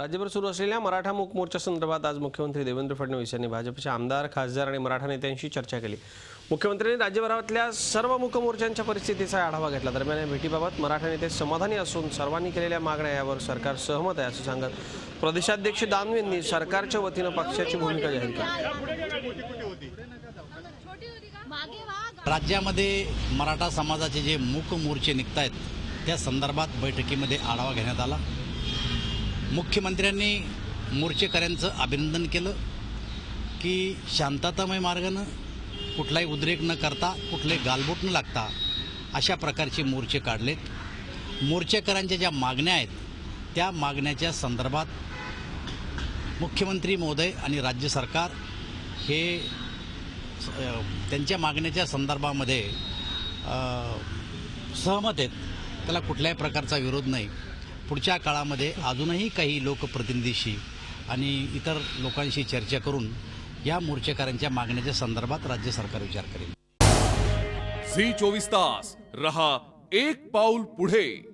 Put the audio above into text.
राज्यभर सुरू असलेल्या मराठा मूक मोर्चा संदर्भात आज मुख्यमंत्री देवेंद्र फडणवीस यांनी भाजपचे आमदार, खासदार आणि मराठा नेत्यांशी चर्चा केली। मुख्यमंत्र्यांनी राज्यभरातल्या सर्व मूक मोर्चांच्या परिस्थितीचा आढावा घेतला। दरम्यान या भेटीबाबत मराठा नेते समाधानी असून सर्वांनी केलेल्या मागण्या यावर सरकार सहमत आहे असं सांगत प्रदेशाध्यक्ष दानवेंनी सरकारच्या वतीनं पक्षाची भूमिका जाहीर केली। राज्यामध्ये मराठा समाजाचे जे मूक मोर्चे निघतायत त्या संदर्भात बैठकीमध्ये आढावा घेण्यात आला। मुख्यमंत्र्यांनी मोर्चेकऱ्यांचं अभिनंदन केलं की शांततामय मार्गानं कुठलाही उद्रेक न करता कुठले गालबोट न लागता अशा प्रकारचे मोर्चे काढलेत। मोर्चेकऱ्यांच्या ज्या मागण्या आहेत त्या मागण्याच्या संदर्भात मुख्यमंत्री महोदय आणि राज्य सरकार हे त्यांच्या मागण्याच्या संदर्भामध्ये सहमत आहेत, त्याला कुठल्याही प्रकारचा विरोध नाही। पुढच्या काळामध्ये अजूनही काही लोकप्रतिनिधीशी आणि इतर लोकांशी चर्चा करून या मोर्चेकऱ्यांच्या मागण्याच्या संदर्भात राज्य सरकार विचार करेल। झी 24 तास रहा एक पाऊल पुढे।